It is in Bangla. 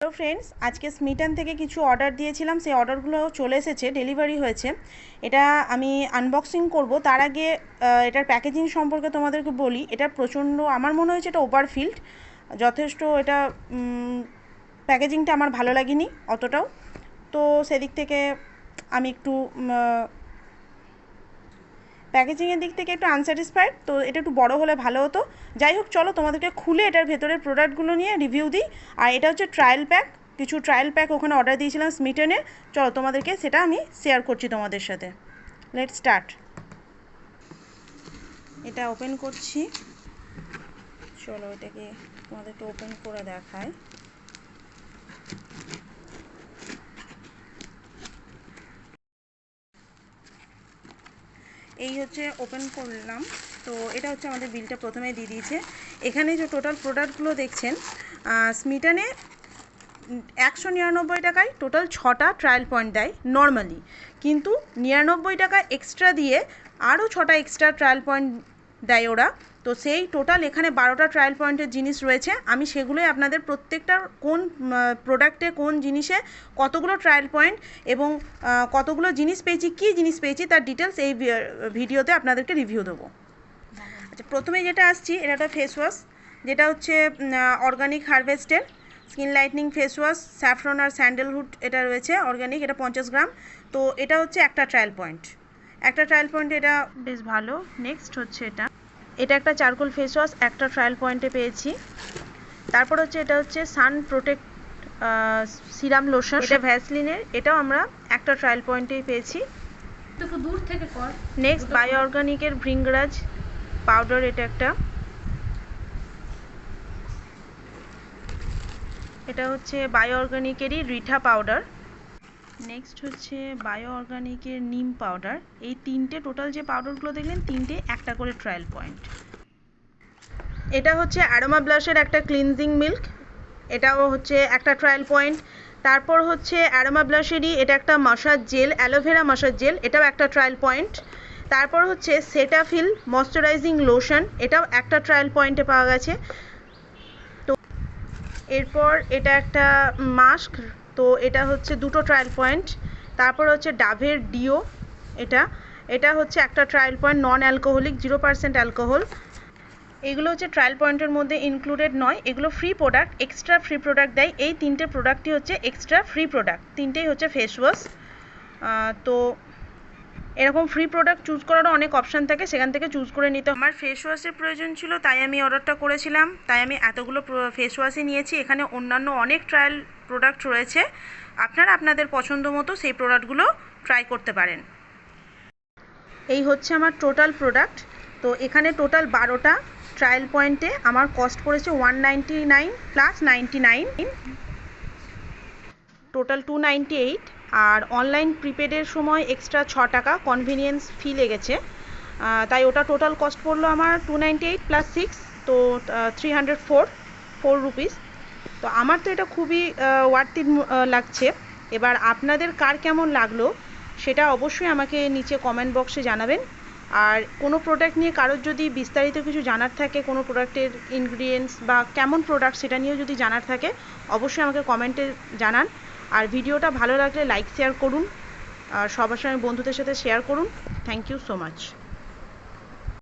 হ্যালো ফ্রেন্ডস, আজকে স্মিটন থেকে কিছু অর্ডার দিয়েছিলাম, সেই অর্ডারগুলো চলে এসেছে, ডেলিভারি হয়েছে। এটা আমি আনবক্সিং করব। তার আগে এটার প্যাকেজিং সম্পর্কে তোমাদেরকে বলি। এটা প্রচণ্ড, আমার মনে হয়েছে এটা ওভারফিল্ড যথেষ্ট। এটা প্যাকেজিংটা আমার ভালো লাগেনি অতটাও, তো সেদিক থেকে আমি একটু প্যাকেজিংয়ের দিক থেকে একটু আনস্যাটিসফাইড। তো এটা একটু বড় হলে ভালো হতো। যাই হোক, চলো তোমাদেরকে খুলে এটার ভেতরের প্রোডাক্টগুলো নিয়ে রিভিউ দিই। আর এটা হচ্ছে ট্রায়াল প্যাক, কিছু ট্রায়াল প্যাক ওখানে অর্ডার দিয়েছিলাম স্মিটনে। চলো তোমাদেরকে সেটা আমি শেয়ার করছি তোমাদের সাথে। Let's start. এটা ওপেন করছি, চলো এটাকে তোমাদেরকে ওপেন করে দেখাই। এই হচ্ছে ওপেন করলাম। তো এটা হচ্ছে আমাদের বিলটা প্রথমে দিয়ে দিয়েছে। এখানে যে টোটাল প্রোডাক্টগুলো দেখছেন, স্মিটনে 199 টাকায় টোটাল 6টা ট্রায়াল পয়েন্ট দেয় নর্মালি, কিন্তু 99 টাকা এক্সট্রা দিয়ে আরও 6টা এক্সট্রা ট্রায়াল পয়েন্ট দেয় ওরা। তো সেই টোটাল এখানে 12টা ট্রায়াল পয়েন্টের জিনিস রয়েছে। আমি সেগুলোই আপনাদের প্রত্যেকটা কোন প্রোডাক্টে কোন জিনিসে কতগুলো ট্রায়াল পয়েন্ট এবং কতগুলো জিনিস পেয়েছি, কী জিনিস পেয়েছি, তার ডিটেলস এই ভিডিওতে আপনাদেরকে রিভিউ দেবো। আচ্ছা, প্রথমে যেটা আসছি, এটা একটা ফেস ওয়াশ, যেটা হচ্ছে অর্গানিক হারভেস্টের skin lightening face wash, saffron আর স্যান্ডেলহুড এটা রয়েছে অর্গানিক, এটা 50 গ্রাম। তো এটা হচ্ছে একটা ট্রায়াল পয়েন্ট, এটা বেশ ভালো। নেক্সট হচ্ছে এটা একটা চারকোল ফেস ওয়াশ, একটা ট্রায়াল পয়েন্টে পেয়েছি। তারপর হচ্ছে এটা হচ্ছে সান প্রোটেক্ট সিরাম লোশন, এটা ভ্যাসলিনের, এটাও আমরা একটা ট্রায়াল পয়েন্টেই পেয়েছি। দূর থেকে কর। নেক্সট বায়ো অর্গানিকের ভৃঙ্গরাজ পাউডার, এটা হচ্ছে বায়ো অর্গানিকেরই রিঠা পাউডার। নেক্সট হচ্ছে বায়ো অর্গানিকের নিম পাউডার। এই তিনটে টোটাল যে পাউডারগুলো দেখলেন, তিনটে একটা করে ট্রায়াল পয়েন্ট। এটা হচ্ছে অ্যারোমা ব্লাশের একটা ক্লিনজিং মিল্ক, এটাও হচ্ছে একটা ট্রায়াল পয়েন্ট। তারপর হচ্ছে অ্যারোমা ব্লাশেরই এটা একটা massage gel, aloe vera massage gel, এটাও একটা ট্রায়াল পয়েন্ট। তারপর হচ্ছে সেটাফিল ময়শ্চারাইজিং লোশন, এটাও একটা ট্রায়াল পয়েন্টে পাওয়া গেছে। তো এরপর এটা একটা মাস্ক, তো এটা হচ্ছে দুটো ট্রায়াল পয়েন্ট। তারপর হচ্ছে ডাভের ডিও, এটা হচ্ছে একটা trial point, non alcoholic, 0% alcohol. এগুলো হচ্ছে ট্রায়াল পয়েন্টের মধ্যে ইনক্লুডেড নয়, এগুলো free product, extra free product দেয়। এই তিনটে প্রোডাক্টই হচ্ছে এক্সট্রা ফ্রি প্রোডাক্ট, তিনটেই হচ্ছে ফেস ওয়াশ। তো এরকম ফ্রি প্রোডাক্ট চুজ করারও অনেক অপশান থাকে, সেখান থেকে চুজ করে নিতে। আমার ফেস ওয়াশের প্রয়োজন ছিল, তাই আমি অর্ডারটা করেছিলাম, তাই আমি এতগুলো ফেস ওয়াশই নিয়েছি। এখানে অন্যান্য অনেক ট্রায়াল প্রোডাক্ট রয়েছে, আপনারা আপনাদের পছন্দ মতো সেই প্রোডাক্টগুলো ট্রাই করতে পারেন। এই হচ্ছে আমার টোটাল প্রোডাক্ট। তো এখানে টোটাল 12টা ট্রায়াল পয়েন্টে আমার কস্ট পড়েছে 199 প্লাস 99, টোটাল 298। আর অনলাইন প্রিপেডের সময় এক্সট্রা 6 টাকা কনভিনিয়েন্স ফি লেগেছে, তাই ওটা টোটাল কস্ট পড়লো আমার 298 প্লাস 6, তো 304 রুপিস। তো আমার তো এটা খুবই ওয়ার্থি লাগছে। এবার আপনাদের কার কেমন লাগলো সেটা অবশ্যই আমাকে নিচে কমেন্ট বক্সে জানাবেন। আর কোনো প্রোডাক্ট নিয়ে কারোর যদি বিস্তারিত কিছু জানার থাকে, কোনো প্রোডাক্টের ইনগ্রিডিয়েন্টস বা কেমন প্রোডাক্ট সেটা নিয়েও যদি জানার থাকে, অবশ্যই আমাকে কমেন্টে জানান। আর ভিডিওটা ভালো লাগলে লাইক শেয়ার করুন, আর সবার সঙ্গে বন্ধুদের সাথে শেয়ার করুন। Thank you so much.